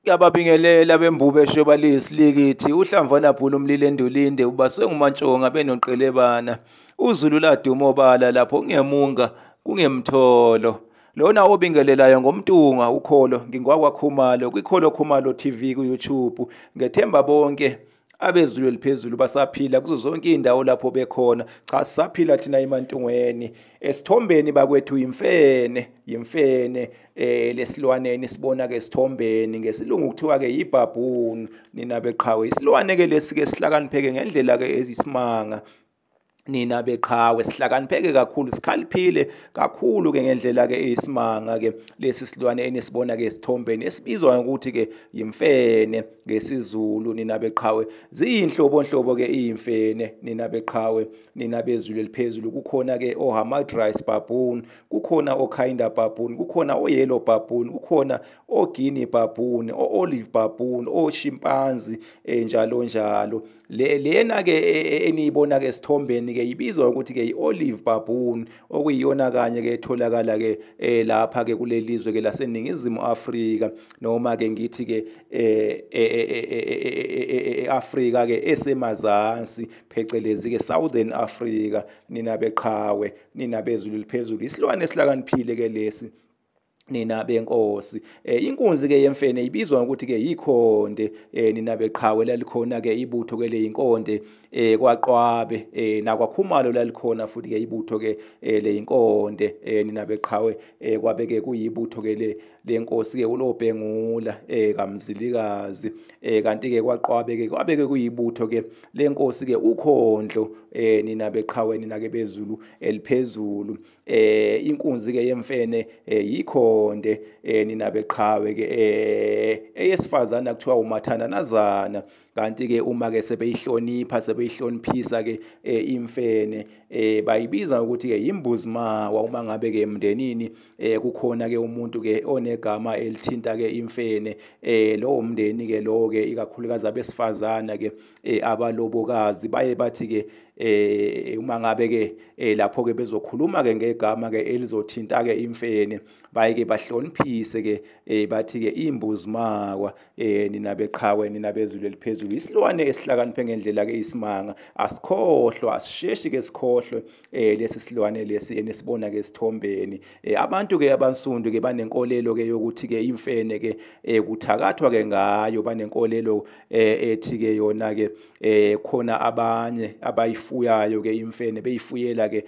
Yababingelela bembube eshobalisi likithi uhlamvana bhulu umlilo endulinde ubaswe nguMantshonga benoqelebana uZulu laduma obala lapho kungemunga kungemtholo lona obingelelayo ngomtunga ukholo ngingwakwa Khumalo kwiKholo Khumalo TV ku-YouTube ngethemba bonke abezulu eliphezulu basaphila kuzo zonke indawo lapho bekhona cha sisaphila thina emantungweni esithombeni bakwethu yimfene lesilwaneni sibona ke sithombeni ngesilungu kuthiwa ke yibaboon nina beqhawe isilwane ke lesi ke sihlakanipheke ngendlela ke ezisimanga nina beqhawe sihlakanipheke kakhulu sikhaliphile kakhulu ke ngendlela ke eyisimanga ke lesi silwane enisibona ke esithombeni esibizwa ukuthi ke yimfene ngesizulu nina beqhawe ziyinhlobonhlobo ke iyimfene nina beqhawe nina bezulu eliphezulu kukhona ke ohamadryas baboon kukhona okhinda baboon kukhona oyellow baboon kukhona oguinea baboon olive baboon oshimpanzi njalo njalo lena ke eniyibona ke esithombeni ke ibizwa ukuthi ke iolive baboon okuyiyona kanye ke etholakala ke lapha ke kulelizwe ke laseNingizimu Afrika noma ke ngithi ke eAfrika ke esemazansi phecelezi ke Southern Africa nina beqhawe nina bezulu liphezulu isilwane esihlakaniphile ke lesi nina benkosi inkunzi ke yemfene ibizwa ukuthi ke yikhonde nina beqhawe lalikhona ke ibutho ke leyinkonde kwaQwabe nakwaKhumalo lalikhona futhi ke ibutho ke leyinkonde nina beqhawe kwabe ke kuyibutho ke lenkosi ke uLobhengula kaMzilikazi kanti ke kwaQwabe ke kwabe ke kuyibutho ke lenkosi ke uKhondlo nina beqhawe nina ke bezulu eliphezulu inkunzi ke yemfene yikhonde nina beqhawe ke eyesifazana kuthiwa umathananazana kanti ke uma ke sebeyihlonipha sebeyihloniphisa ke imfene bayibiza ukuthi ke imbuzimawa uma ngabe ke emndenini kukhona ke umuntu ke onegama elithinta ke imfene lo umndeni ke lo ke ikakhulukazi abesifazana ke abalobokazi baye bathi ke uma ngabe ke lapho ke bezokhuluma ke ngegama ke elizothinta ke imfene baye ke bahloniphise ke bathi ke imbuzimawa nina beqhawe nina bezulu eliphezulu isilwane esihlakaniphe ngendlela ke isimanga asikhohlwa asisheshi ke sikhohlwe lesi silwane lesi enisibona ke esithombeni abantu ke abansundu ke banenkolelo ke yokuthi ke imfene ke kuthakathwa ke ngayo banenkolelo ethi ke yona ke khona abanye abayifuyayo ke imfene beyifuyela ke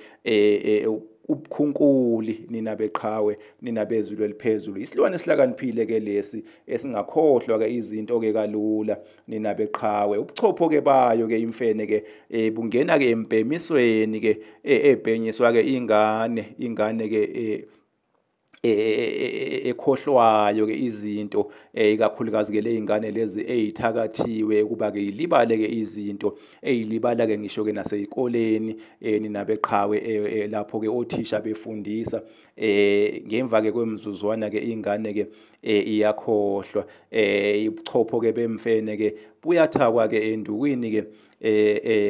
ubukhunkuli nina beqhawe nina bezulu eliphezulu isilwane esihlakaniphile ke lesi esingakhohlwa ke izinto ke kalula nina beqhawe ubuchopho ke bayo ke imfene ke bungena ke emphemisweni ke ebhenyiswa ke ingane ke ekhohlwayo ke izinto ikakhulukazi ke lezingane lezi ezithakathiwe kuba ke ilibale ke izinto ezilibala ke ngisho ke nasezikoleni nina beqhawe lapho ke othisha befundisa ngemva ke kwemzuzwana ke ingane ke iyakhohlwa ubuchopho ke bemfene ke buyathakwa ke endukwini ke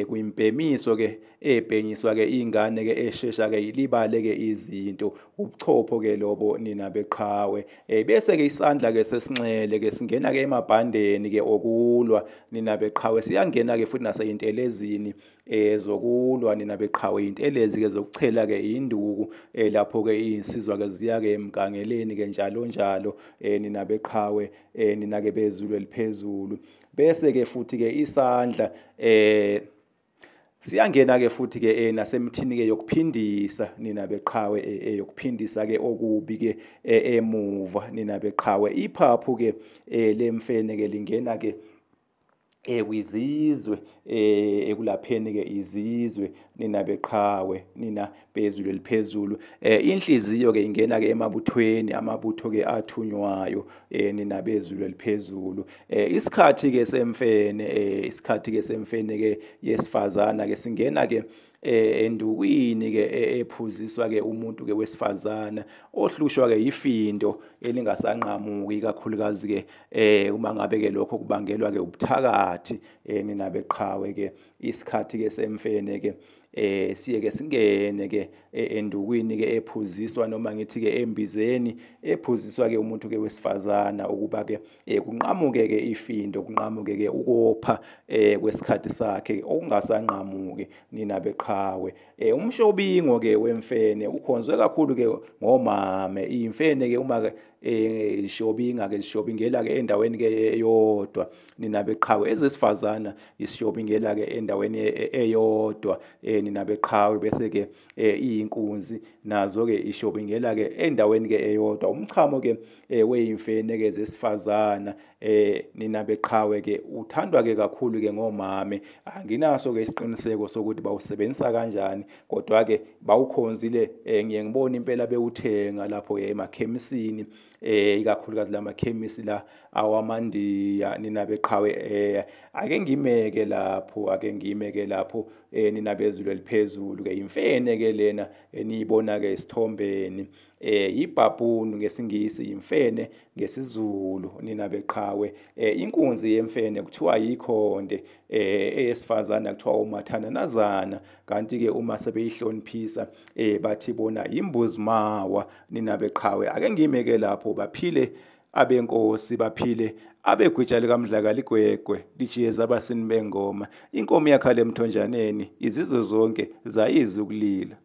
kuyimpemiso ke ebhenyiswa ke ingane ke eshesha ke ilibale ke izinto ubuchopho ke lobo nina beqhawe bese ke isandla ke sesinxele ke singena ke emabhandeni ke okulwa nina beqhawe siyangena ke futhi naseyintelezini zokulwa nina beqhawe intelezi ke zokuchela ke induku lapho ke insizwa ke ziya ke emgangeleni ke njalo njalo nina beqhawe nina ke bezulu eliphezulu bese ke futhi ke isandla siyangena ke futhi ke nasemthini ke yokuphindisa nina beqhawe yokuphindisa ke okubi ke emuva nina beqhawe iphaphu ke lemfene ke lingena ke kwizizwe ekulapheni ke izizwe nina beqhawe nina bezulu eliphezulu inhliziyo ke ingena ke emabuthweni amabutho ke athunywayo nina bezulu eliphezulu isikhathi ke semfene ke yesifazana ke singena ke endukwini ke ephuziswa ke umuntu ke wesifazana ohlushwa ke ifindo elingasanqamuki kakhulukazi ke uma ngabe ke lokho kubangelwa ke ubuthakathi nina beqhawe ke isikhathi ke semfene ke siyeke singene ke endukwini ke ephuziswa noma ngithi ke embizeni ephuziswa ke umuntu ke wesifazana ukuba ke kunqamuke ke ifindo, kunqamuke ke ukopha kwesikhathi sakhe okungasanqamuki nina beqhawe. Umshobingo ke wemfene ukhonzwe kakhulu ke ngomame. Iy'mfene ke uma ke zishobinga ke zishobingela ke endaweni ke eyodwa, nina beqhawe. Ezesifazana isishobingela ke endaweni eyodwa nina beqhawe, bese ke iy'nkunzi nazo ke ishobingela ke endaweni ke eyodwa. Umchamo ke wey'mfene ke zesifazana nina beqhawe ke uthandwa ke kakhulu ke ngomame. Anginaso ke isiqiniseko sokuthi bawusebenzisa kanjani, kodwa ke bawukhonzile ngiye ngibone impela bewuthenga lapho emakhemisini, ikakhulukazi lamakhemisi la awamandiya nina beqhawe. Ake ngimeke lapho nina bezulu eliphezulu ke imfene ke lena eniyibona ke esithombeni, iBaboon ngesingisi, imfene ngesizulu nina beqhawe. Inkunzi yemfene kuthiwa yikhonde, eyesifazana kuthiwa umathananazana, kanti ke uma sebeyihloniphisa bathi bona imbuzi mawa nina beqhawe. Ake ngimeke lapho, baphile abenkosi, baphile abegwitsha likaMdlakaligwegwe, lijiyeza abasini bengoma. Inkomo yakhala emthonjaneni, izizwe zonke zayizwa ukulila.